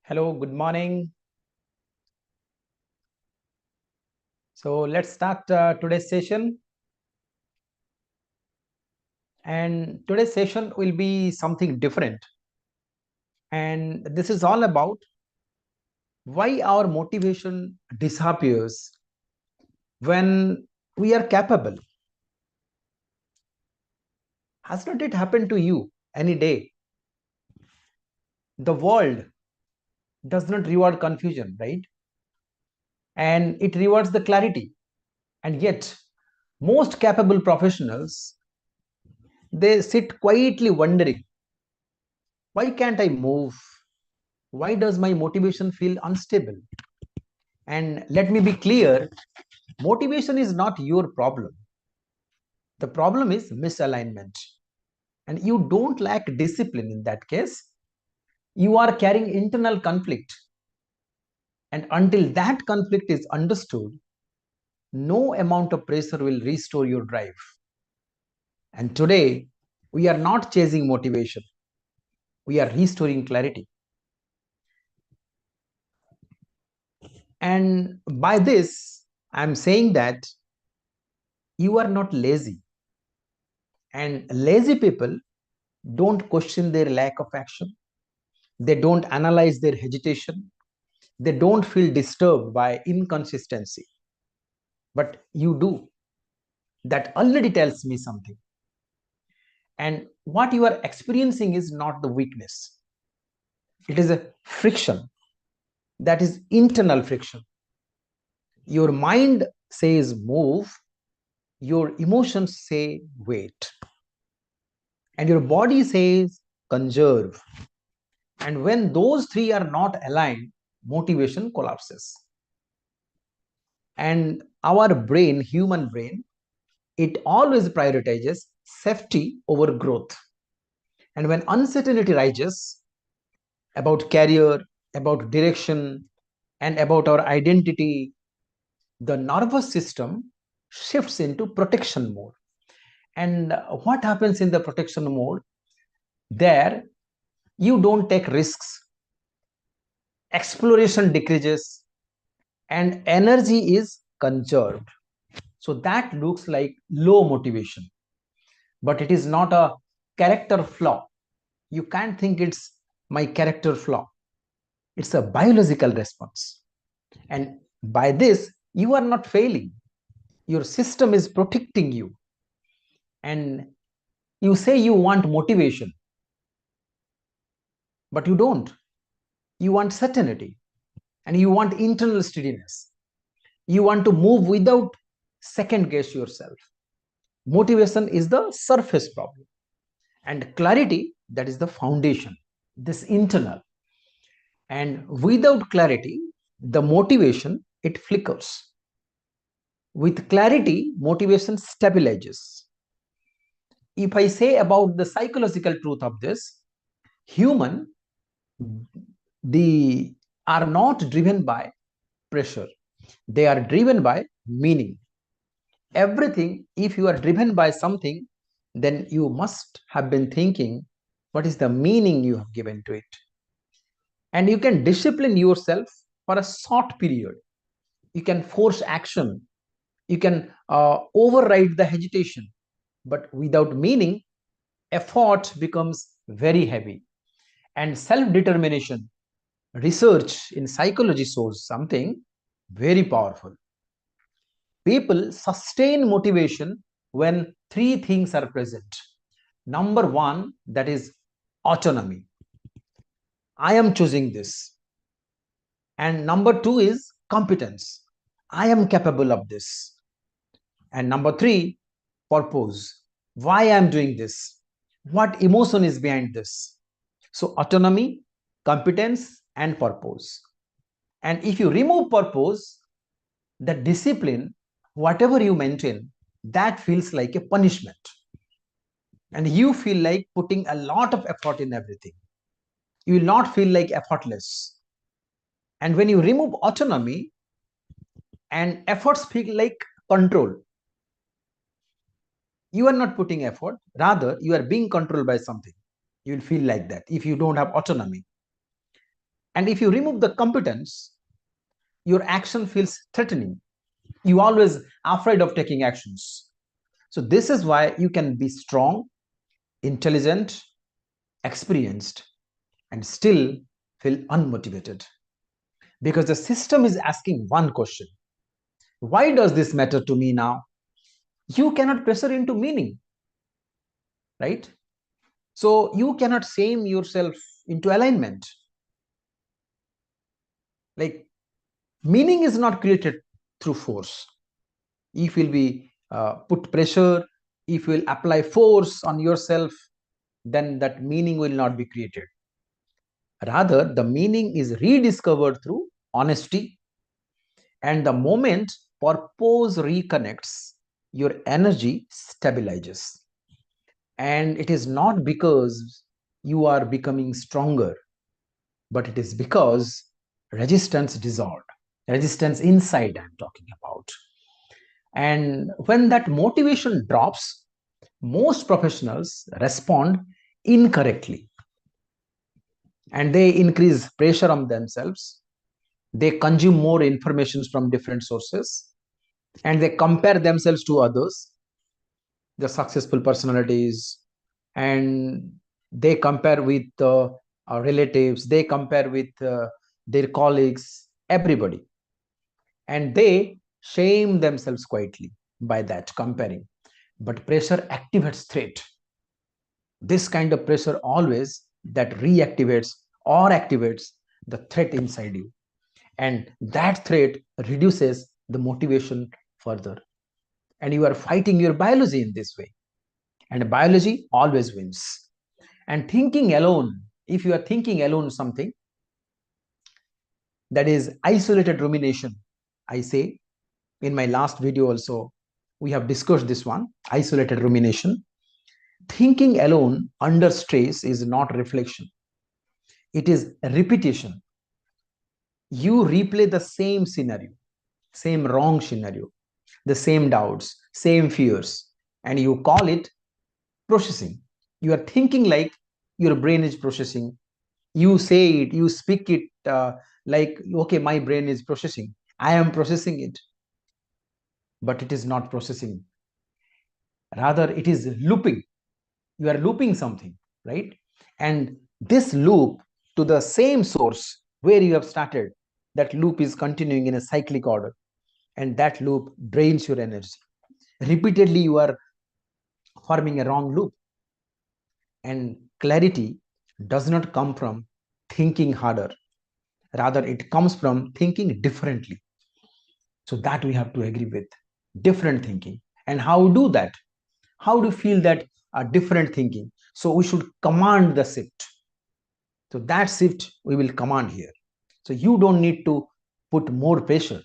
Hello, good morning. So let's start today's session. And today's session will be something different. And this is all about why our motivation disappears when we are capable. Has not it happened to you any day? The world does not reward confusion, right? And it rewards the clarity. And yet, most capable professionals, they sit quietly wondering, why can't I move? Why does my motivation feel unstable? And let me be clear, motivation is not your problem. The problem is misalignment. And you don't lack discipline in that case. You are carrying internal conflict. And until that conflict is understood, no amount of pressure will restore your drive. And today, we are not chasing motivation. We are restoring clarity. And by this, I'm saying that you are not lazy. And lazy people don't question their lack of action. They don't analyze their hesitation. They don't feel disturbed by inconsistency. But you do. That already tells me something. And what you are experiencing is not the weakness, it is a friction. That is internal friction. Your mind says move, your emotions say wait, and your body says conserve. And when those three are not aligned, motivation collapses. And our brain, human brain, it always prioritizes safety over growth. And when uncertainty rises about career, about direction, and about our identity, the nervous system shifts into protection mode. And what happens in the protection mode? There, you don't take risks, exploration decreases, and energy is conserved. So that looks like low motivation, but it is not a character flaw. You can't think it's my character flaw. It's a biological response. And by this, you are not failing. Your system is protecting you. And you say you want motivation, but you don't. You want certainty and you want internal steadiness. You want to move without second guess yourself. Motivation is the surface problem, and clarity, that is the foundation, this internal. And without clarity, the motivation, it flickers. With clarity, motivation stabilizes. If I say about the psychological truth of this, human, they are not driven by pressure. They are driven by meaning. Everything, if you are driven by something, then you must have been thinking, what is the meaning you have given to it? And you can discipline yourself for a short period. You can force action. You can override the hesitation. But without meaning, effort becomes very heavy. And self-determination, research in psychology shows something very powerful. People sustain motivation when three things are present. Number one, that is autonomy. I am choosing this. And number two is competence. I am capable of this. And number three, purpose. Why I am doing this? What emotion is behind this? So autonomy, competence, and purpose. And if you remove purpose, the discipline, whatever you maintain, that feels like a punishment. And you feel like putting a lot of effort in everything. You will not feel like effortless. And when you remove autonomy, and efforts feel like control, you are not putting effort, rather you are being controlled by something. You will feel like that if you don't have autonomy. And if you remove the competence, your action feels threatening. You always afraid of taking actions. So this is why you can be strong, intelligent, experienced, and still feel unmotivated. Because the system is asking one question: why does this matter to me now? You cannot pressure into meaning, right? So you cannot shame yourself into alignment. Like, meaning is not created through force. If you'll be put pressure, if you will apply force on yourself, then that meaning will not be created. Rather, the meaning is rediscovered through honesty. And the moment purpose reconnects, your energy stabilizes. And it is not because you are becoming stronger, but it is because resistance dissolved. Resistance inside, I'm talking about. And when that motivation drops, most professionals respond incorrectly, and they increase pressure on themselves. They consume more information from different sources, and they compare themselves to others, the successful personalities, and they compare with relatives, they compare with their colleagues, everybody, and they shame themselves quietly by that comparing. But pressure activates threat. This kind of pressure always that reactivates or activates the threat inside you, and that threat reduces the motivation further, and you are fighting your biology in this way, and biology always wins. And thinking alone, if you are thinking alone something, that is isolated rumination. I say in my last video also, we have discussed this one, isolated rumination. Thinking alone under stress is not reflection, it is repetition. You replay the same scenario, same wrong scenario, the same doubts, same fears, and you call it processing. You are thinking like your brain is processing. You say it, you speak it like, okay, my brain is processing. I am processing it, but it is not processing. Rather, it is looping. You are looping something, right? And this loop to the same source where you have started, that loop is continuing in a cyclic order, and that loop drains your energy. Repeatedly, you are forming a wrong loop. And clarity does not come from thinking harder, rather, it comes from thinking differently. So, that we have to agree with different thinking. And how do that? How do you feel that different thinking? So, we should command the shift. So, that shift we will command here. So, you don't need to put more pressure,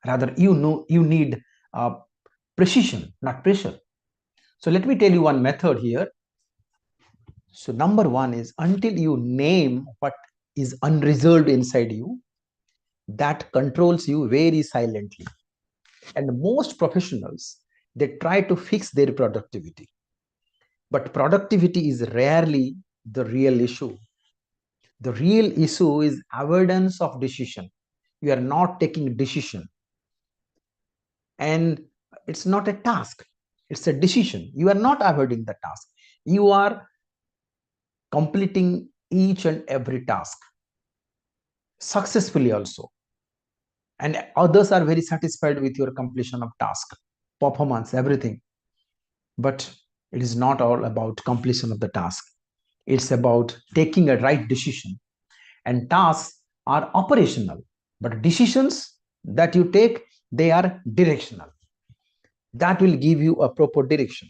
rather, you know, you need precision, not pressure. So, let me tell you one method here. So, number one is, until you name what is unresolved inside you, that controls you very silently. And most professionals, they try to fix their productivity, but productivity is rarely the real issue. The real issue is avoidance of decision. You are not taking decision, and it's not a task, it's a decision. You are not avoiding the task, you are completing each and every task successfully also, and others are very satisfied with your completion of task, performance, everything. But it is not all about completion of the task, it's about taking a right decision. And tasks are operational, but decisions that you take, they are directional. That will give you a proper direction.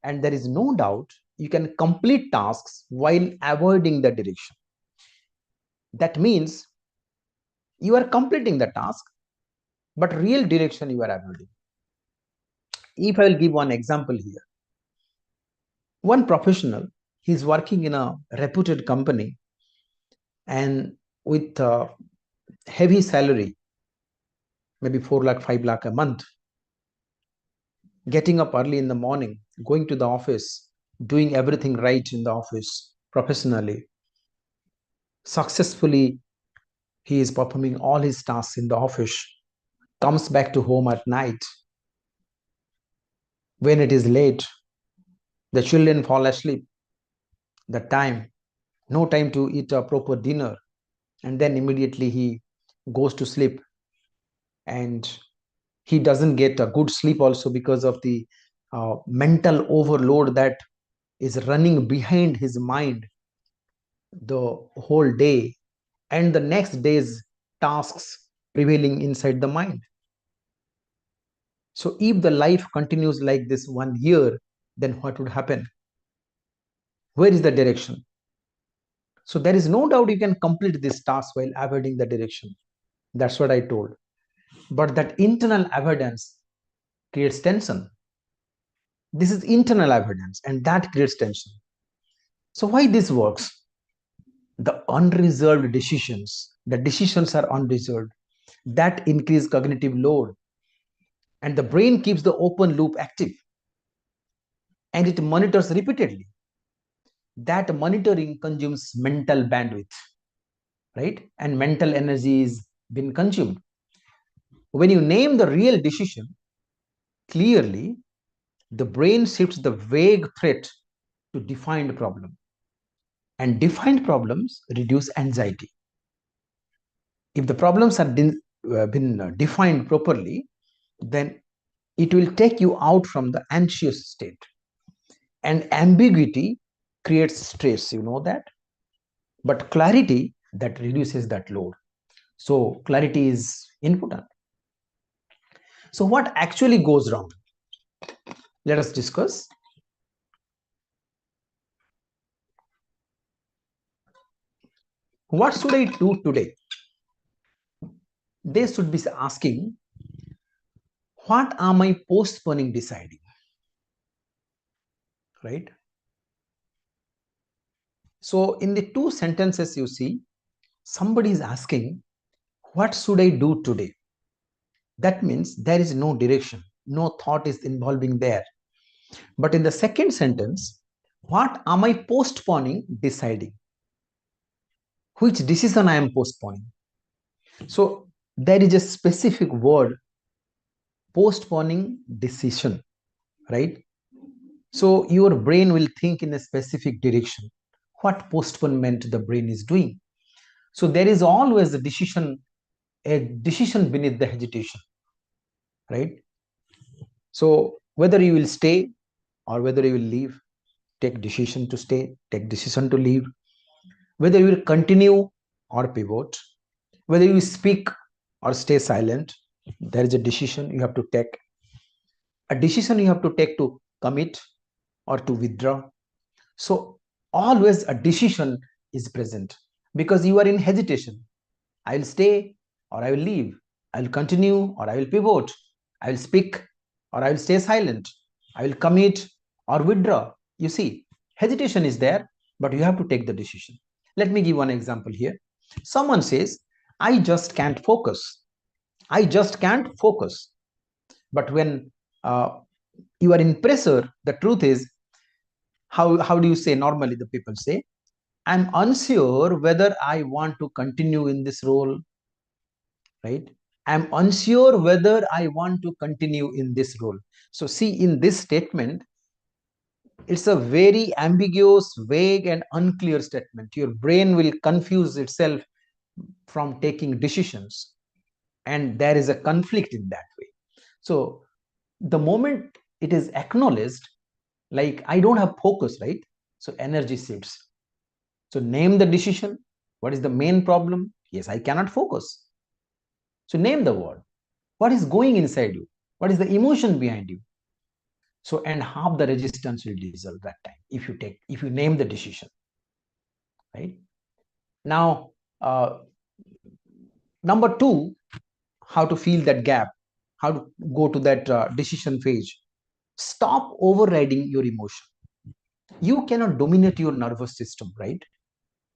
And there is no doubt you can complete tasks while avoiding the direction. That means you are completing the task, but real direction you are avoiding. If I will give one example here, one professional, he's working in a reputed company, and with a heavy salary, maybe 4 lakh, 5 lakh a month, getting up early in the morning, going to the office, doing everything right in the office professionally, successfully He is performing all his tasks in the office, comes back to home at night. When it is late, the children fall asleep. The time, no time to eat a proper dinner, and then immediately he goes to sleep, and he doesn't get a good sleep also because of the mental overload that is running behind his mind the whole day, and the next day's tasks prevailing inside the mind. So if the life continues like this 1 year, then what would happen? Where is the direction? So there is no doubt you can complete this task while avoiding the direction. That's what I told. But that internal avoidance creates tension. This is internal avoidance, and that creates tension. So why this works? The unresolved decisions, the decisions are unresolved, that increase cognitive load, and the brain keeps the open loop active, and it monitors repeatedly. That monitoring consumes mental bandwidth, right? And mental energy is being consumed. When you name the real decision clearly, the brain shifts the vague threat to defined problem, and defined problems reduce anxiety. If the problems are been defined properly, then it will take you out from the anxious state. And ambiguity creates stress, you know that. But clarity, that reduces that load. So clarity is important. So what actually goes wrong? Let us discuss. What should I do today? They should be asking, what am I postponing deciding? Right? So in the two sentences you see, somebody is asking, what should I do today? That means there is no direction, no thought is involving there. But in the second sentence, what am I postponing deciding? Which decision I am postponing? So there is a specific word, postponing decision, right? So your brain will think in a specific direction. What postponement the brain is doing? So there is always a decision beneath the hesitation, right? So whether you will stay or whether you will leave, take decision to stay, take decision to leave. Whether you will continue or pivot, whether you speak or stay silent, there is a decision you have to take. A decision you have to take to commit or to withdraw. So always a decision is present because you are in hesitation. I will stay or I will leave. I will continue or I will pivot. I will speak or I will stay silent. I will commit or withdraw. You see, hesitation is there, but you have to take the decision. Let me give one example here. Someone says, I just can't focus. I just can't focus. But when you are in pressure, the truth is, how do you say normally? The people say, I'm unsure whether I want to continue in this role, right? I'm unsure whether I want to continue in this role. So see, in this statement, it's a very ambiguous, vague, and unclear statement. Your brain will confuse itself from taking decisions, and there is a conflict in that way. So the moment it is acknowledged, like I don't have focus, right? So energy shifts. So name the decision. What is the main problem? Yes, I cannot focus. So name the word. What is going inside you? What is the emotion behind you? So and half the resistance will dissolve that time if you name the decision, right? Now, number two, how to fill that gap, how to go to that decision phase. Stop overriding your emotion. You cannot dominate your nervous system, right?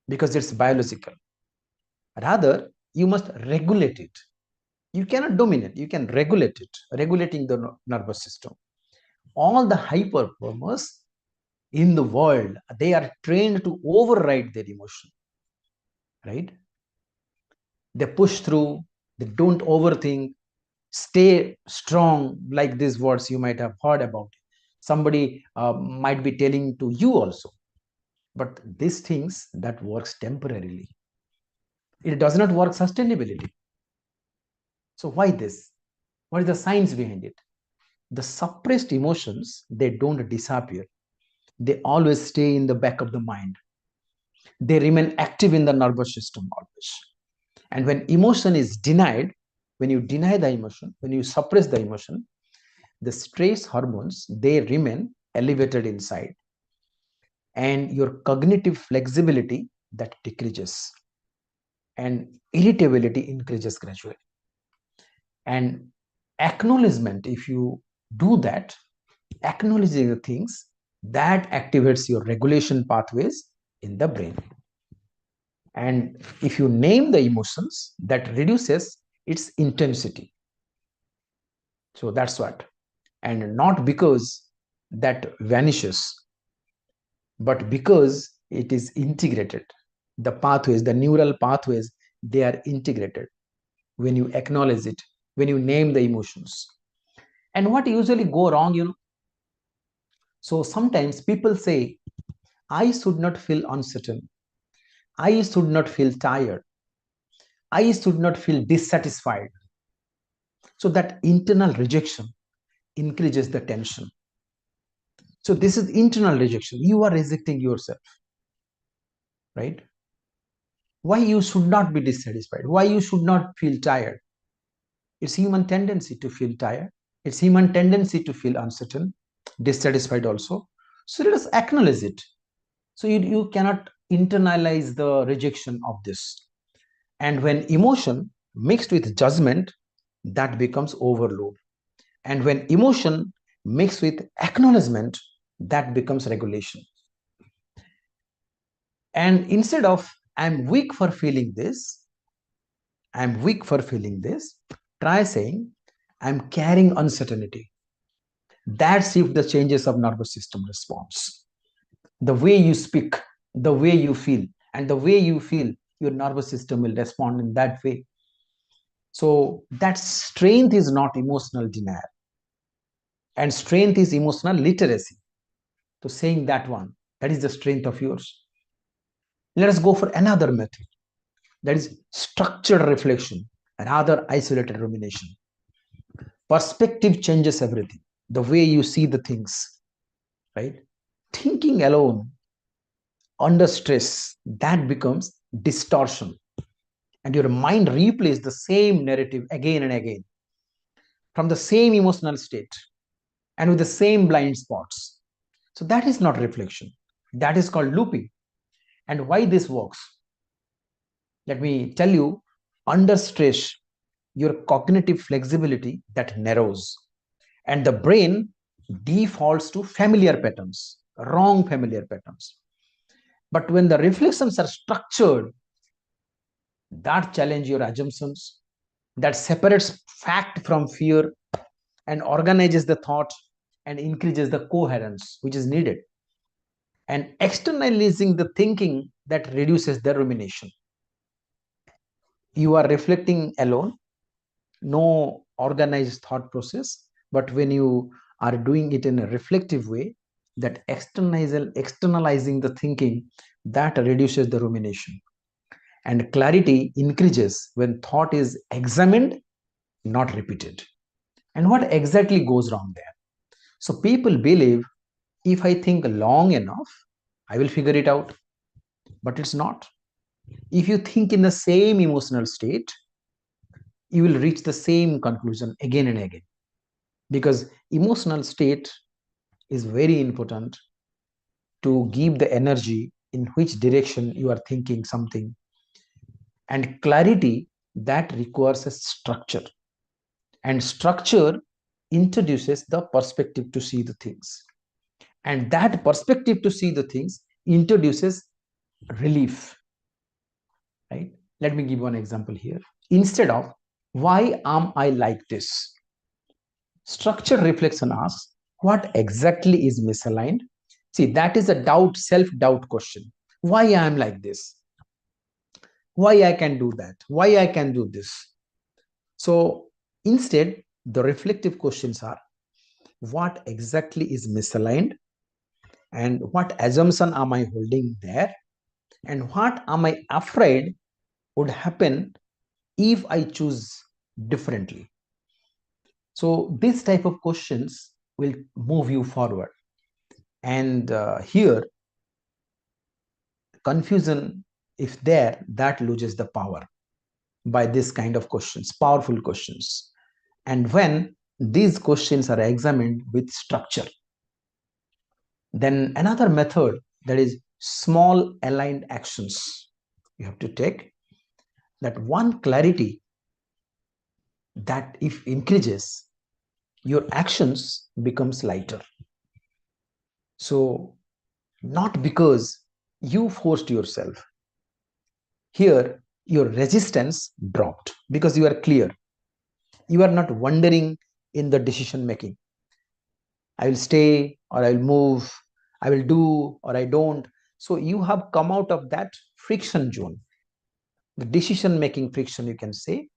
Because it's biological. Rather, you must regulate it. You cannot dominate, you can regulate it, regulating the nervous system. All the high performers in the world, they are trained to override their emotion, right? They push through, they don't overthink, stay strong, like these words you might have heard about. Somebody might be telling to you also. But these things that works temporarily. It does not work sustainability. So why this? What is the science behind it? The suppressed emotions, they don't disappear. They always stay in the back of the mind. They remain active in the nervous system always. And when emotion is denied, when you deny the emotion, when you suppress the emotion, the stress hormones, they remain elevated inside. And your cognitive flexibility, that decreases. And irritability increases gradually. And acknowledgement, if you do that, acknowledging the things, that activates your regulation pathways in the brain. And if you name the emotions, that reduces its intensity. So that's what. And not because that vanishes, but because it is integrated. The pathways, the neural pathways, they are integrated when you acknowledge it, when you name the emotions. And what usually go wrong, so sometimes people say, I should not feel uncertain, I should not feel tired, I should not feel dissatisfied. So that internal rejection increases the tension. So this is internal rejection. You are rejecting yourself, right? Why you should not be dissatisfied? Why you should not feel tired? It's human tendency to feel tired. It's human tendency to feel uncertain, dissatisfied also. So let us acknowledge it. So you cannot internalize the rejection of this. And when emotion mixed with judgment, that becomes overload. And when emotion mixed with acknowledgement, that becomes regulation. And instead of I'm weak for feeling this, I'm weak for feeling this, try saying I'm carrying uncertainty. That shifts the changes of nervous system response. The way you speak, the way you feel, and the way you feel, your nervous system will respond in that way. So that strength is not emotional denial, and strength is emotional literacy. So saying that one, that is the strength of yours. Let us go for another method, that is structured reflection, another isolated rumination. Perspective changes everything. The way you see the things, right? Thinking alone under stress, that becomes distortion. And your mind replays the same narrative again and again from the same emotional state and with the same blind spots. So that is not reflection. That is called looping. And why this works? Let me tell you, under stress, your cognitive flexibility that narrows, and the brain defaults to familiar patterns, wrong familiar patterns. But when the reflections are structured, that challenge your assumptions, that separates fact from fear, and organizes the thought and increases the coherence which is needed. And externalizing the thinking, that reduces the rumination. You are reflecting alone, no organized thought process, but when you are doing it in a reflective way, that externalizing the thinking, that reduces the rumination. And clarity increases when thought is examined, not repeated. And what exactly goes wrong there? So people believe if I think long enough, I will figure it out. But it's not. If you think in the same emotional state, you will reach the same conclusion again and again. Because emotional state is very important to give the energy in which direction you are thinking something. And clarity, that requires a structure. And structure introduces the perspective to see the things. And that perspective to see the things introduces relief, right? Let me give one example here. Instead of why am I like this, structure reflection asks what exactly is misaligned. See, that is a doubt, self-doubt question. Why I am like this? why I can do that, why I can do this. So instead, the reflective questions are, what exactly is misaligned, and what assumption am I holding there, and what am I afraid would happen if I choose differently. So this type of questions will move you forward. And here, confusion, if there, that loses the power by this kind of questions, powerful questions. And when these questions are examined with structure, then another method, that is small aligned actions, you have to take. That one clarity that if increases, your actions becomes lighter. So not because you forced yourself, here your resistance dropped because you are clear, you are not wandering in the decision making. I will stay or I will move, I will do or I don't. So you have come out of that friction zone, the decision making friction, you can say.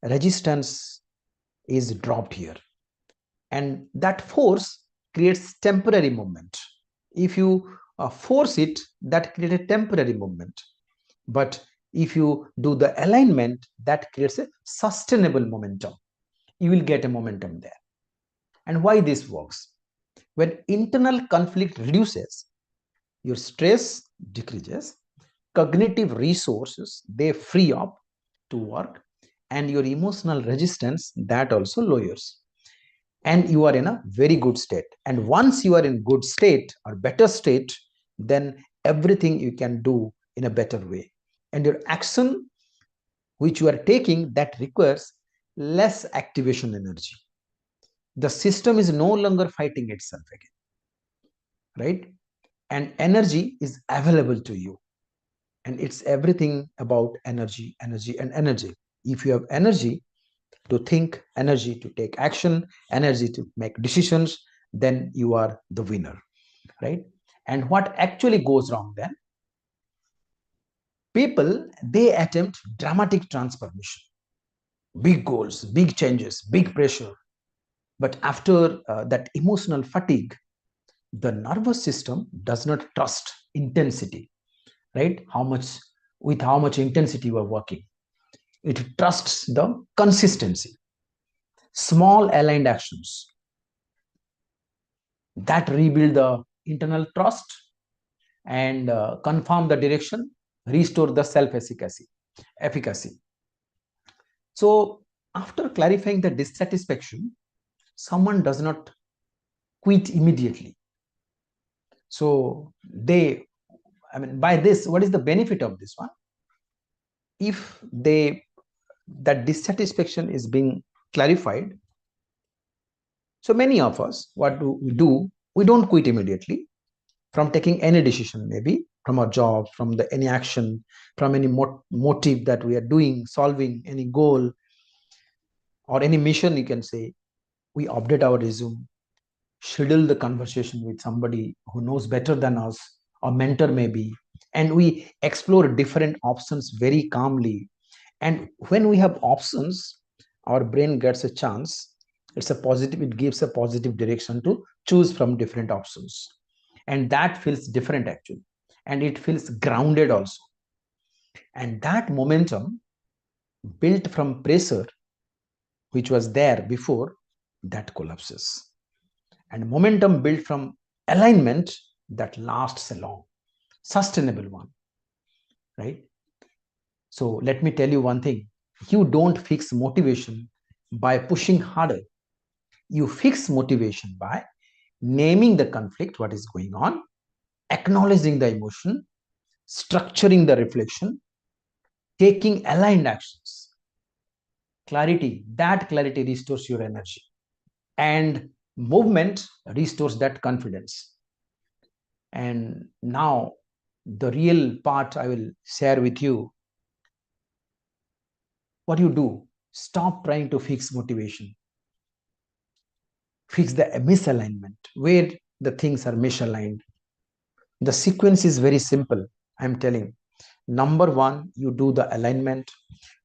Resistance is dropped here, and that force creates temporary movement. If you force it, that creates a temporary movement. But if you do the alignment, that creates a sustainable momentum. You will get a momentum there. And why this works? When internal conflict reduces, your stress decreases, cognitive resources they free up to work, and your emotional resistance that also lowers, and you are in a very good state. And once you are in good state or better state, then everything you can do in a better way. And your action which you are taking, that requires less activation energy. The system is no longer fighting itself again, right? And energy is available to you. And it's everything about energy, energy, and energy. If you have energy to think, energy to take action, energy to make decisions, then you are the winner, right? And what actually goes wrong then? People, they attempt dramatic transformation, big goals, big changes, big pressure. But after that emotional fatigue, the nervous system does not trust intensity, right? How much intensity you are working. It trusts the consistency. Small aligned actions that rebuild the internal trust and confirm the direction, restore the efficacy. So after clarifying the dissatisfaction, someone does not quit immediately. So by this, what is the benefit of this one? If that dissatisfaction is being clarified, so many of us, what do we do? We don't quit immediately from taking any decision, maybe from our job, from any action, from any motive that we are doing, solving any goal or any mission, you can say. We update our resume, schedule the conversation with somebody who knows better than us, or mentor maybe, and we explore different options very calmly. And when we have options, our brain gets a chance. It gives a positive direction to choose from different options, and that feels different actually, and it feels grounded also. And that momentum built from pressure which was there before, that collapses. And momentum built from alignment, that lasts a long, sustainable one, right? So let me tell you one thing. You don't fix motivation by pushing harder. You fix motivation by naming the conflict, what is going on, acknowledging the emotion, structuring the reflection, taking aligned actions. Clarity restores your energy, and movement restores that confidence. And now the real part I will share with you. What you do, stop trying to fix motivation, fix the misalignment where the things are misaligned. The sequence is very simple, I'm telling. Number one, you do the alignment.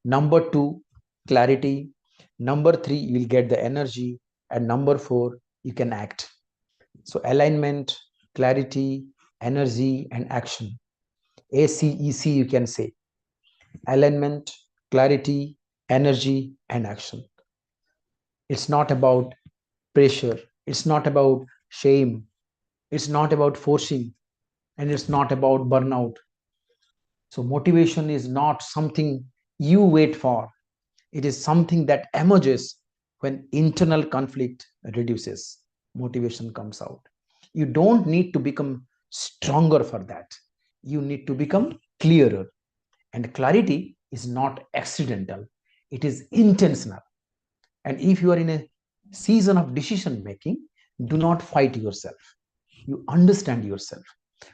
Number two, clarity. Number three, you will get the energy. And number four, you can act. So alignment, clarity, energy, and action. ACEC, you can say. Alignment, clarity, energy, and action. It's not about pressure. It's not about shame. It's not about forcing. And it's not about burnout. So motivation is not something you wait for. It is something that emerges when internal conflict reduces. Motivation comes out. You don't need to become stronger for that. You need to become clearer. And clarity is not accidental, it is intentional. And if you are in a season of decision making, do not fight yourself. You understand yourself.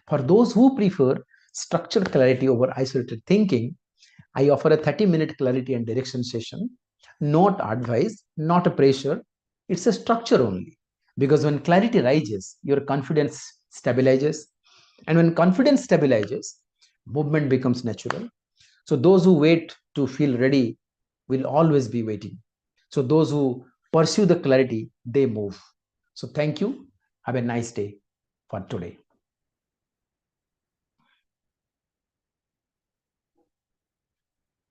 For those who prefer structured clarity over isolated thinking, I offer a 30-minute clarity and direction session. Not advice, not a pressure. It's a structure only. Because when clarity rises, your confidence stabilizes. And when confidence stabilizes, movement becomes natural. So those who wait to feel ready will always be waiting. So those who pursue the clarity, they move. So thank you. Have a nice day for today.